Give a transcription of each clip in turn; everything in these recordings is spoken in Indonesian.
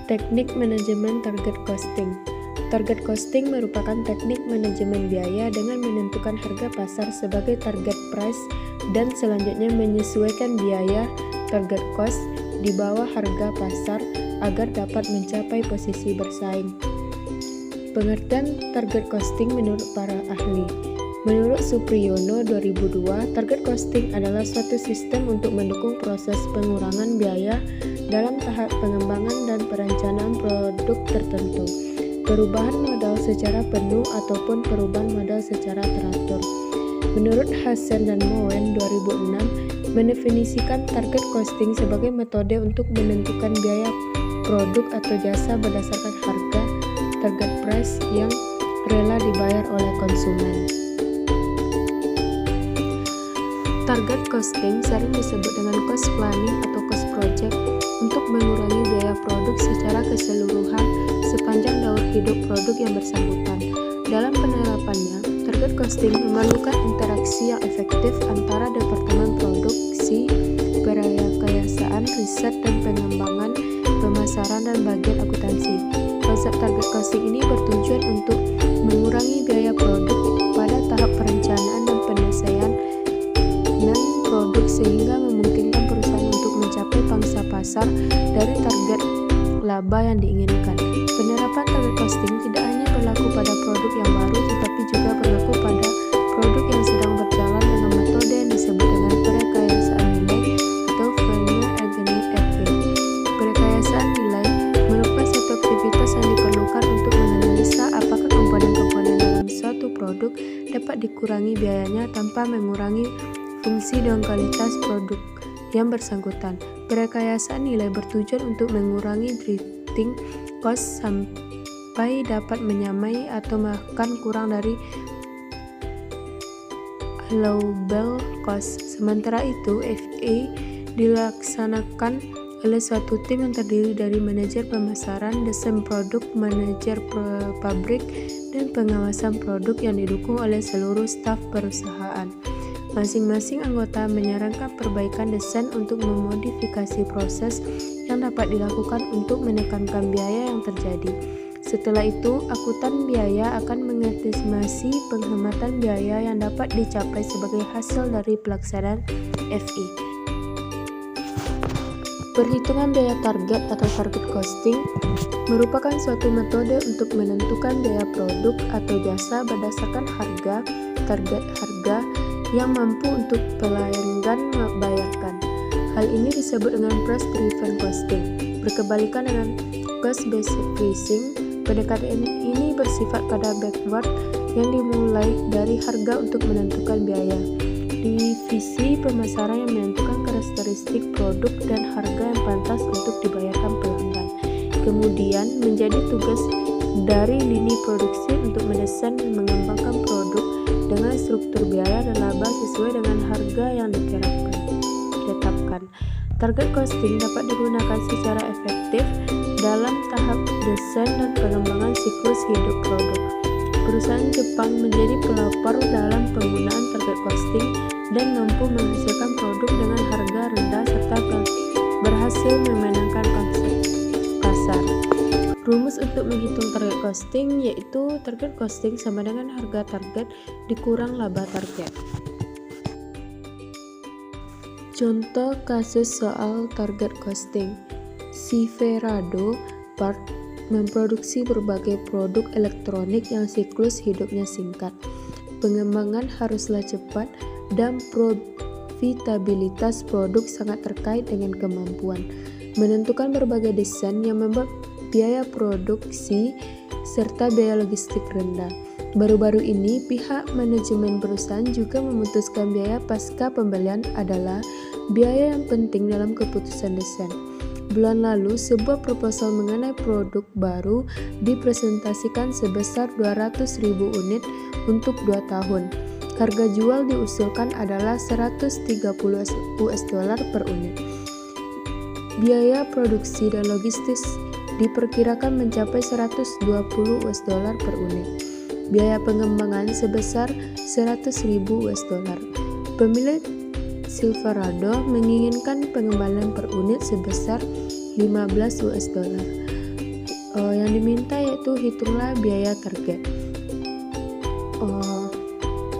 Teknik manajemen target costing. Target costing merupakan teknik manajemen biaya dengan menentukan harga pasar sebagai target price dan selanjutnya menyesuaikan biaya target cost di bawah harga pasar agar dapat mencapai posisi bersaing. Pengertian target costing menurut para ahli. Menurut Supriyono 2002, target costing adalah suatu sistem untuk mendukung proses pengurangan biaya dalam tahap pengembangan dan perencanaan produk tertentu, perubahan modal secara penuh ataupun perubahan modal secara teratur. Menurut Hasan dan Moen 2006, mendefinisikan target costing sebagai metode untuk menentukan biaya produk atau jasa berdasarkan harga target price yang rela dibayar oleh konsumen. Target costing sering disebut dengan cost planning atau cost project untuk mengurangi biaya produk secara keseluruhan sepanjang daur hidup produk yang bersangkutan. Dalam penerapannya, target costing memerlukan interaksi yang efektif antara Departemen Produksi, Perekayasaan, Riset dan Pengembangan, Pemasaran, dan bagian akuntansi. Konsep target costing ini bertujuan untuk mengurangi biaya produk pada tahap perencanaan dan penyelesaian produk sehingga memungkinkan perusahaan untuk mencapai pangsa pasar dari target laba yang diinginkan. Penerapan target costing tidak hanya berlaku pada produk yang baru tetapi juga berlaku pada produk yang sedang berjalan dengan metode yang disebut dengan perekayasaan nilai atau value engineering technique. Perekayasaan nilai merupakan satu aktivitas yang diperlukan untuk menganalisa apakah komponen-komponen dalam suatu produk dapat dikurangi biayanya tanpa mengurangi fungsi dan kualitas produk yang bersangkutan. Perekayasaan nilai bertujuan untuk mengurangi drifting cost sampai dapat menyamai atau bahkan kurang dari allowable cost. Sementara itu, FA dilaksanakan oleh suatu tim yang terdiri dari manajer pemasaran, desain produk, manajer pabrik, dan pengawasan produk yang didukung oleh seluruh staf perusahaan. Masing-masing anggota menyarankan perbaikan desain untuk memodifikasi proses yang dapat dilakukan untuk menekankan biaya yang terjadi. Setelah itu, akuntan biaya akan mengestimasi penghematan biaya yang dapat dicapai sebagai hasil dari pelaksanaan FI. Perhitungan biaya target atau target costing merupakan suatu metode untuk menentukan biaya produk atau jasa berdasarkan harga target harga yang mampu untuk pelanggan bayarkan. Hal ini disebut dengan price driven costing. Berkebalikan dengan cost based pricing, pendekatan ini bersifat pada backward yang dimulai dari harga untuk menentukan biaya. Divisi pemasaran yang menentukan karakteristik produk dan harga yang pantas untuk dibayarkan pelanggan. Kemudian menjadi tugas dari lini produksi untuk mendesain dan mengembangkan produk dengan struktur biaya dan laba sesuai dengan harga yang ditetapkan. Target costing dapat digunakan secara efektif dalam tahap desain dan pengembangan siklus hidup produk. Perusahaan Jepang menjadi pelopor dalam penggunaan target costing dan mampu menghasilkan produk dengan harga rendah serta berhasil memenangkan pasar. Rumus untuk menghitung target costing yaitu target costing sama dengan harga target dikurang laba target. Contoh kasus soal target costing. Silverado Part memproduksi berbagai produk elektronik yang siklus hidupnya singkat. Pengembangan haruslah cepat dan profitabilitas produk sangat terkait dengan kemampuan menentukan berbagai desain yang membuat biaya produksi serta biaya logistik rendah. Baru-baru ini, pihak manajemen perusahaan juga memutuskan biaya pasca pembelian adalah biaya yang penting dalam keputusan desain. Bulan lalu, sebuah proposal mengenai produk baru dipresentasikan sebesar 200.000 unit untuk 2 tahun. Harga jual diusulkan adalah $130 per unit. Biaya produksi dan logistik diperkirakan mencapai $120 per unit. Biaya pengembangan sebesar $100.000. Pemilik Silverado menginginkan pengembangan per unit sebesar $15. Yang diminta yaitu hitunglah biaya target.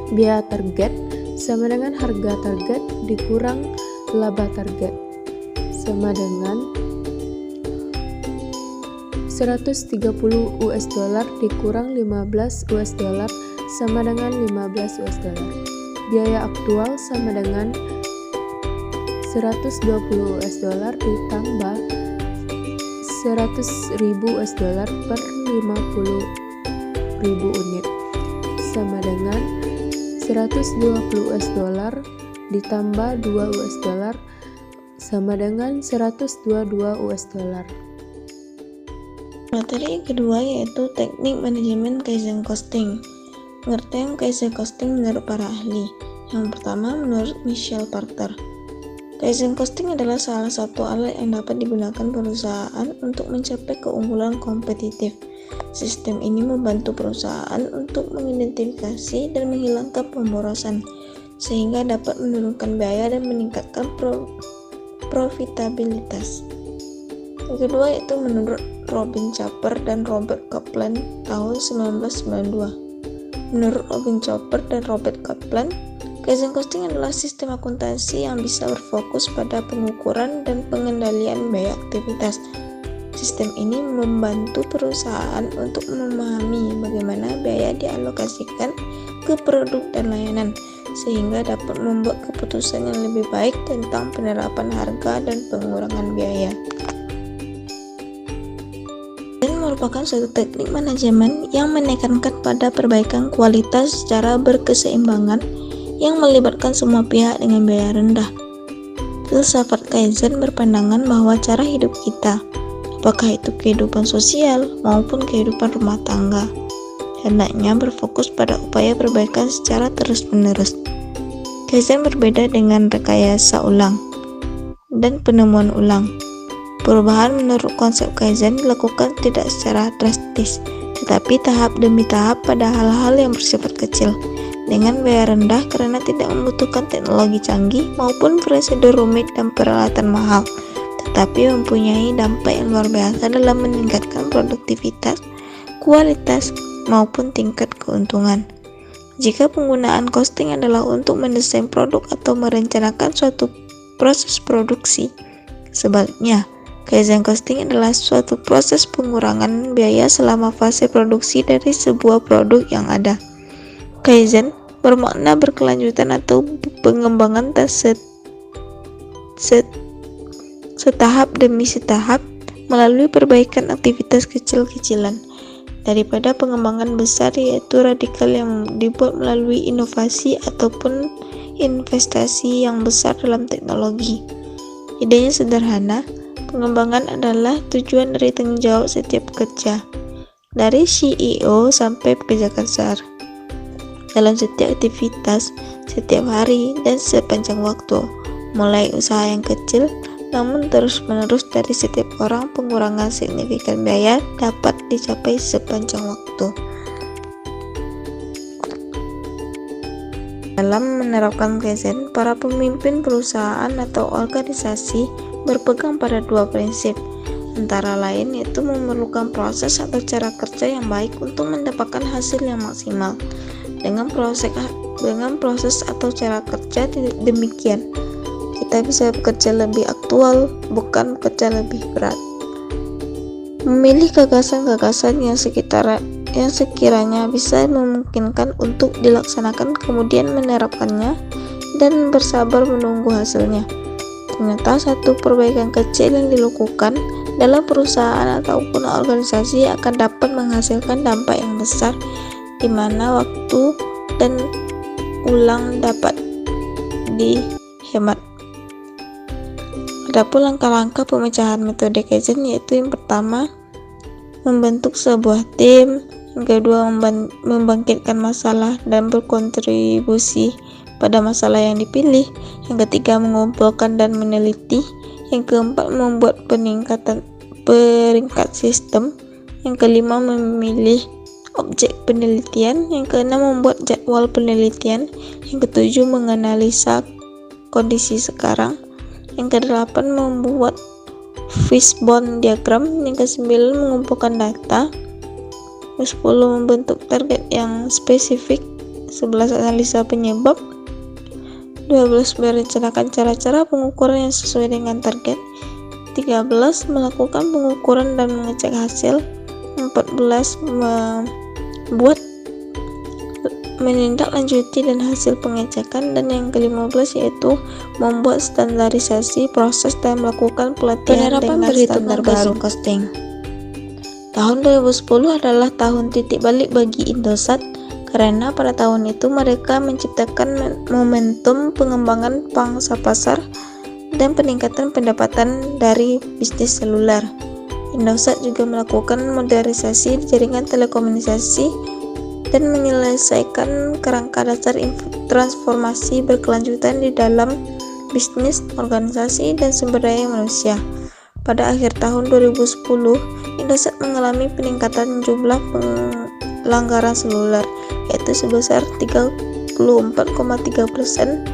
Biaya target sama dengan harga target dikurang laba target sama dengan 130 US dollar dikurang 15 US dollar sama dengan 15 US dollar. Biaya aktual sama dengan 120 US dollar ditambah 100.000 US dollar per 50.000 unit sama dengan 120 US dollar ditambah 2 US dollar sama dengan 122 US dollar. Materi kedua yaitu teknik manajemen Kaizen Costing. Pengertian Kaizen Costing menurut para ahli. Yang pertama, menurut Michel Porter, Kaizen Costing adalah salah satu alat yang dapat digunakan perusahaan untuk mencapai keunggulan kompetitif. Sistem ini membantu perusahaan untuk mengidentifikasi dan menghilangkan pemborosan, sehingga dapat menurunkan biaya dan meningkatkan profitabilitas. Yang kedua yaitu menurut Robin Chapper dan Robert Kaplan tahun 1992. Menurut Robin Chapper dan Robert Kaplan, Kaizen Costing adalah sistem akuntansi yang bisa berfokus pada pengukuran dan pengendalian biaya aktivitas. Sistem ini membantu perusahaan untuk memahami bagaimana biaya dialokasikan ke produk dan layanan, sehingga dapat membuat keputusan yang lebih baik tentang penerapan harga dan pengurangan biaya. Dan merupakan suatu teknik manajemen yang menekankan pada perbaikan kualitas secara berkeseimbangan yang melibatkan semua pihak dengan biaya rendah. Filsafat Kaizen berpandangan bahwa cara hidup kita, apakah itu kehidupan sosial maupun kehidupan rumah tangga, hendaknya berfokus pada upaya perbaikan secara terus-menerus. Kaizen berbeda dengan rekayasa ulang dan penemuan ulang. Perubahan menurut konsep Kaizen dilakukan tidak secara drastis, tetapi tahap demi tahap pada hal-hal yang bersifat kecil, dengan biaya rendah karena tidak membutuhkan teknologi canggih maupun prosedur rumit dan peralatan mahal, tetapi mempunyai dampak yang luar biasa dalam meningkatkan produktivitas, kualitas, maupun tingkat keuntungan. Jika penggunaan costing adalah untuk mendesain produk atau merencanakan suatu proses produksi, sebaliknya, Kaizen Costing adalah suatu proses pengurangan biaya selama fase produksi dari sebuah produk yang ada. Kaizen bermakna berkelanjutan atau pengembangan setahap demi setahap melalui perbaikan aktivitas kecil-kecilan daripada pengembangan besar, yaitu radikal yang dibuat melalui inovasi ataupun investasi yang besar dalam teknologi. Idenya sederhana, pengembangan adalah tujuan dari tanggung jawab setiap pekerja, dari CEO sampai pekerja kasar, dalam setiap aktivitas, setiap hari, dan sepanjang waktu, mulai usaha yang kecil, namun terus-menerus dari setiap orang. Pengurangan signifikan biaya dapat dicapai sepanjang waktu. Dalam menerapkan Kaizen, para pemimpin perusahaan atau organisasi berpegang pada dua prinsip, antara lain yaitu memerlukan proses atau cara kerja yang baik untuk mendapatkan hasil yang maksimal. Dengan proses atau cara kerja demikian, kita bisa bekerja lebih aktual, bukan bekerja lebih berat. Memilih gagasan-gagasan yang sekiranya bisa memungkinkan untuk dilaksanakan, kemudian menerapkannya dan bersabar menunggu hasilnya. Ternyata satu perbaikan kecil yang dilakukan dalam perusahaan ataupun organisasi akan dapat menghasilkan dampak yang besar, di mana waktu dan ulang dapat dihemat. Adapun langkah-langkah pemecahan metode Kaizen yaitu yang pertama, membentuk sebuah tim, yang kedua, membangkitkan masalah dan berkontribusi pada masalah yang dipilih, yang ketiga, mengumpulkan dan meneliti, yang keempat, membuat peringkat sistem, yang kelima, memilih objek penelitian, yang keenam, membuat jadwal penelitian, yang ketujuh, menganalisa kondisi sekarang, yang kedelapan, membuat fishbone diagram. Yang ke-9 mengumpulkan data. Ke-10 membentuk target yang spesifik. 11 analisa penyebab. 12 merencanakan cara-cara pengukuran yang sesuai dengan target. 13 melakukan pengukuran dan mengecek hasil. 14 membuat menindaklanjuti dan hasil pengecekan, dan yang ke-15 yaitu membuat standarisasi proses dan melakukan pelatihan dengan standar baru. Costing. Tahun 2010 adalah tahun titik balik bagi Indosat, karena pada tahun itu mereka menciptakan momentum pengembangan pangsa pasar dan peningkatan pendapatan dari bisnis seluler. Indosat juga melakukan modernisasi jaringan telekomunikasi dan menyelesaikan kerangka dasar transformasi berkelanjutan di dalam bisnis, organisasi, dan sumber daya manusia. Pada akhir tahun 2010, Indosat mengalami peningkatan jumlah pelanggaran seluler, yaitu sebesar 34,3%.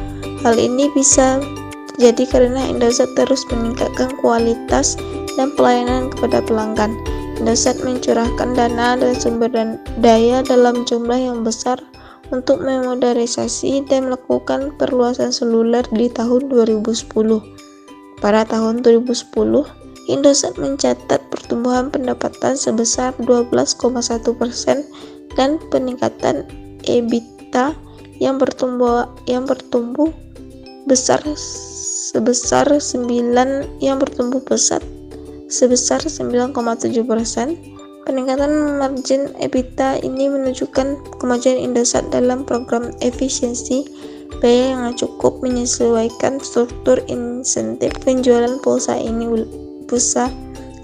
Hal ini bisa terjadi karena Indosat terus meningkatkan kualitas dan pelayanan kepada pelanggan. Indosat mencurahkan dana dan sumber daya dalam jumlah yang besar untuk memodernisasi dan melakukan perluasan seluler di tahun 2010. Pada tahun 2010, Indosat mencatat pertumbuhan pendapatan sebesar 12,1% dan peningkatan EBITDA yang bertumbuh besar sebesar 9,7%. Peningkatan margin EBITDA ini menunjukkan kemajuan Indosat dalam program efisiensi biaya yang cukup menyesuaikan struktur insentif penjualan pulsa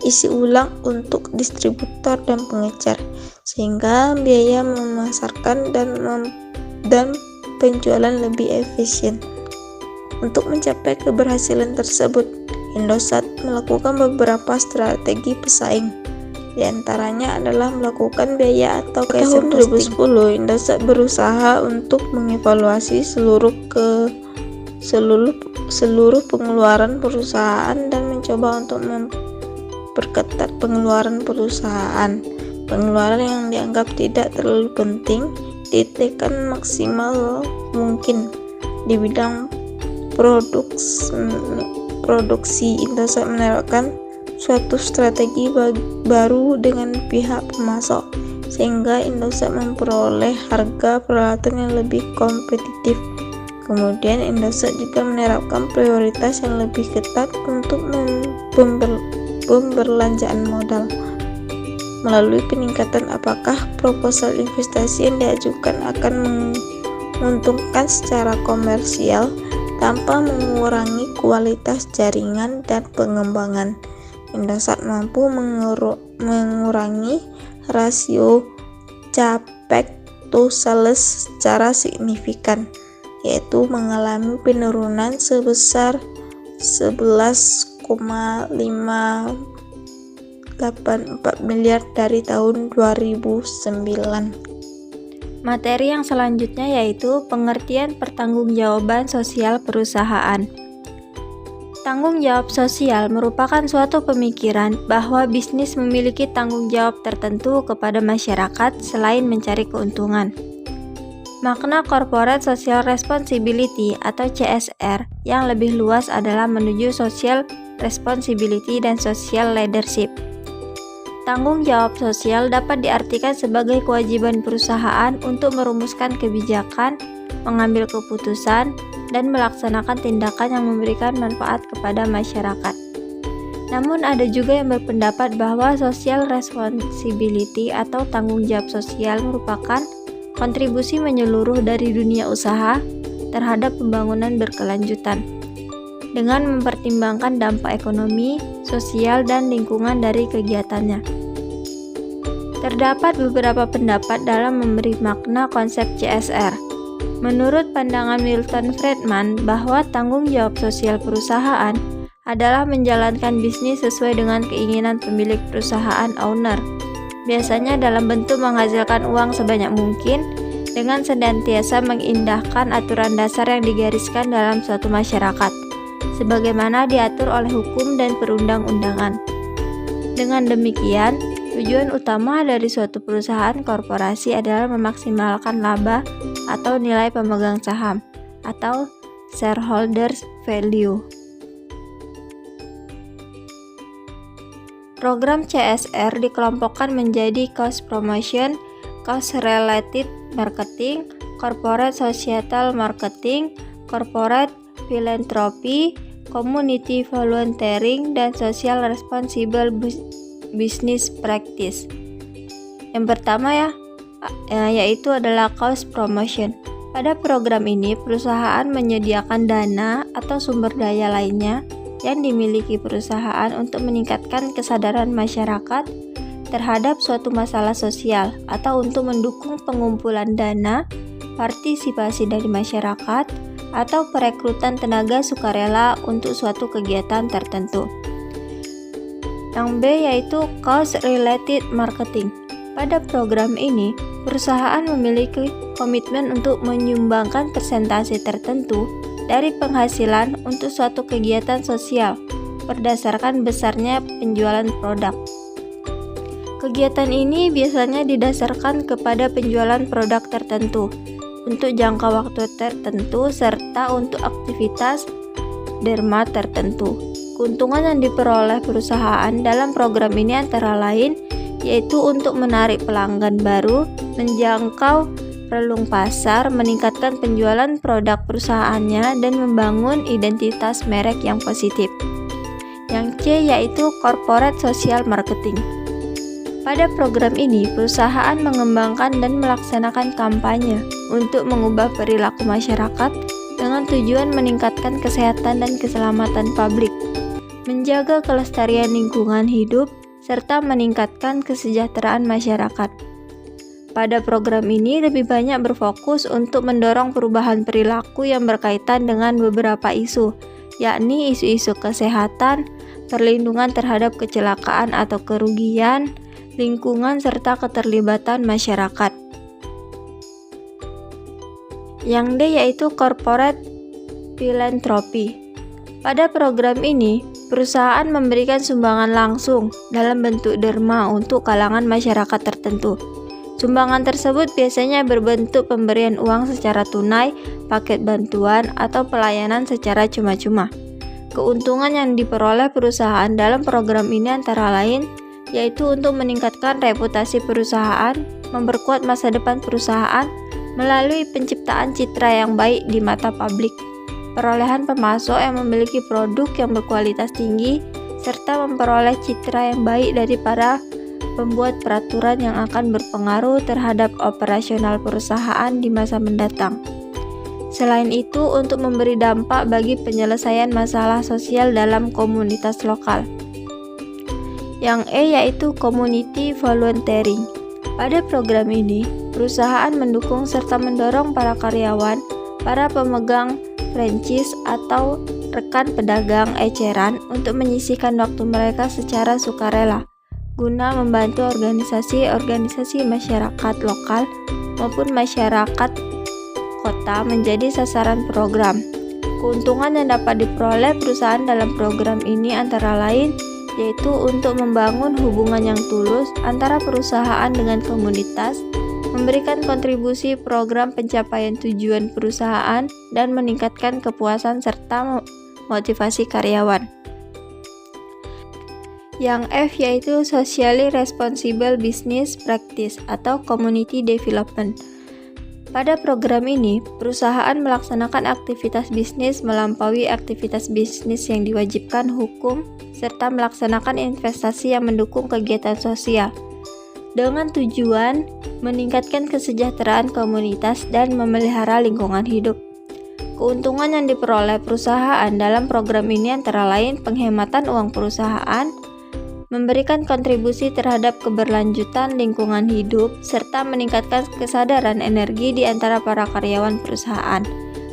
isi ulang untuk distributor dan pengecer, sehingga biaya memasarkan dan penjualan lebih efisien. Untuk mencapai keberhasilan tersebut, Indosat melakukan beberapa strategi pesaing. Di antaranya adalah melakukan biaya atau tahun 2010, Indosat berusaha untuk mengevaluasi seluruh pengeluaran perusahaan dan mencoba untuk memperketat pengeluaran perusahaan. Pengeluaran yang dianggap tidak terlalu penting ditekan maksimal mungkin. Di bidang produksi, Indosat menerapkan suatu strategi baru dengan pihak pemasok, sehingga Indosat memperoleh harga peralatan yang lebih kompetitif. Kemudian Indosat juga menerapkan prioritas yang lebih ketat untuk pemberlanjaan modal melalui peningkatan apakah proposal investasi yang diajukan akan menguntungkan secara komersial tanpa mengurangi kualitas jaringan dan pengembangan. Indosat mampu mengurangi rasio capex to sales secara signifikan, yaitu mengalami penurunan sebesar 11,584 miliar dari tahun 2009. Materi yang selanjutnya yaitu pengertian pertanggungjawaban sosial perusahaan. Tanggung jawab sosial merupakan suatu pemikiran bahwa bisnis memiliki tanggung jawab tertentu kepada masyarakat selain mencari keuntungan. Makna Corporate Social Responsibility atau CSR yang lebih luas adalah menuju social responsibility dan social leadership. Tanggung jawab sosial dapat diartikan sebagai kewajiban perusahaan untuk merumuskan kebijakan, mengambil keputusan, dan melaksanakan tindakan yang memberikan manfaat kepada masyarakat. Namun ada juga yang berpendapat bahwa social responsibility atau tanggung jawab sosial merupakan kontribusi menyeluruh dari dunia usaha terhadap pembangunan berkelanjutan, dengan mempertimbangkan dampak ekonomi, sosial, dan lingkungan dari kegiatannya. Terdapat beberapa pendapat dalam memberi makna konsep CSR. Menurut pandangan Milton Friedman bahwa tanggung jawab sosial perusahaan adalah menjalankan bisnis sesuai dengan keinginan pemilik perusahaan owner, biasanya dalam bentuk menghasilkan uang sebanyak mungkin dengan senantiasa mengindahkan aturan dasar yang digariskan dalam suatu masyarakat, sebagaimana diatur oleh hukum dan perundang-undangan. Dengan demikian, tujuan utama dari suatu perusahaan korporasi adalah memaksimalkan laba atau nilai pemegang saham atau shareholders value. Program CSR dikelompokkan menjadi cost promotion, cost related marketing, corporate societal marketing, corporate philanthropy, community volunteering, dan social responsible business practice. Yang pertama yaitu adalah cost promotion. Pada program ini, perusahaan menyediakan dana atau sumber daya lainnya yang dimiliki perusahaan untuk meningkatkan kesadaran masyarakat terhadap suatu masalah sosial atau untuk mendukung pengumpulan dana, partisipasi dari masyarakat, atau perekrutan tenaga sukarela untuk suatu kegiatan tertentu. Yang B yaitu cost related marketing. Pada program ini, perusahaan memiliki komitmen untuk menyumbangkan persentase tertentu dari penghasilan untuk suatu kegiatan sosial berdasarkan besarnya penjualan produk. Kegiatan ini biasanya didasarkan kepada penjualan produk tertentu untuk jangka waktu tertentu serta untuk aktivitas derma tertentu. Keuntungan yang diperoleh perusahaan dalam program ini antara lain yaitu untuk menarik pelanggan baru, menjangkau relung pasar, meningkatkan penjualan produk perusahaannya, dan membangun identitas merek yang positif. Yang C yaitu corporate social marketing. Pada program ini, perusahaan mengembangkan dan melaksanakan kampanye untuk mengubah perilaku masyarakat dengan tujuan meningkatkan kesehatan dan keselamatan publik, menjaga kelestarian lingkungan hidup, serta meningkatkan kesejahteraan masyarakat. Pada program ini lebih banyak berfokus untuk mendorong perubahan perilaku yang berkaitan dengan beberapa isu, yakni isu-isu kesehatan, perlindungan terhadap kecelakaan atau kerugian, lingkungan, serta keterlibatan masyarakat. Yang D yaitu corporate philanthropy. Pada program ini, perusahaan memberikan sumbangan langsung dalam bentuk derma untuk kalangan masyarakat tertentu. Sumbangan tersebut biasanya berbentuk pemberian uang secara tunai, paket bantuan, atau pelayanan secara cuma-cuma. Keuntungan yang diperoleh perusahaan dalam program ini antara lain yaitu untuk meningkatkan reputasi perusahaan, memperkuat masa depan perusahaan melalui penciptaan citra yang baik di mata publik, perolehan pemasok yang memiliki produk yang berkualitas tinggi, serta memperoleh citra yang baik dari para pembuat peraturan yang akan berpengaruh terhadap operasional perusahaan di masa mendatang. Selain itu, untuk memberi dampak bagi penyelesaian masalah sosial dalam komunitas lokal. Yang E yaitu community volunteering. Pada program ini, perusahaan mendukung serta mendorong para karyawan, para pemegang franchise atau rekan pedagang eceran untuk menyisihkan waktu mereka secara sukarela guna membantu organisasi-organisasi masyarakat lokal maupun masyarakat kota menjadi sasaran program. Keuntungan yang dapat diperoleh perusahaan dalam program ini antara lain yaitu untuk membangun hubungan yang tulus antara perusahaan dengan komunitas, memberikan kontribusi program pencapaian tujuan perusahaan, dan meningkatkan kepuasan serta motivasi karyawan. Yang F yaitu Socially Responsible Business Practice atau Community Development. Pada program ini, perusahaan melaksanakan aktivitas bisnis melampaui aktivitas bisnis yang diwajibkan hukum serta melaksanakan investasi yang mendukung kegiatan sosial dengan tujuan meningkatkan kesejahteraan komunitas dan memelihara lingkungan hidup. Keuntungan yang diperoleh perusahaan dalam program ini antara lain penghematan uang perusahaan, memberikan kontribusi terhadap keberlanjutan lingkungan hidup, serta meningkatkan kesadaran energi di antara para karyawan perusahaan,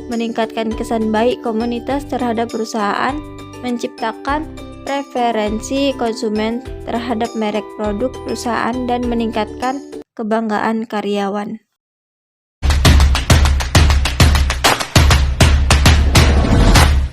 meningkatkan kesan baik komunitas terhadap perusahaan, menciptakan preferensi konsumen terhadap merek produk perusahaan, dan meningkatkan kebanggaan karyawan.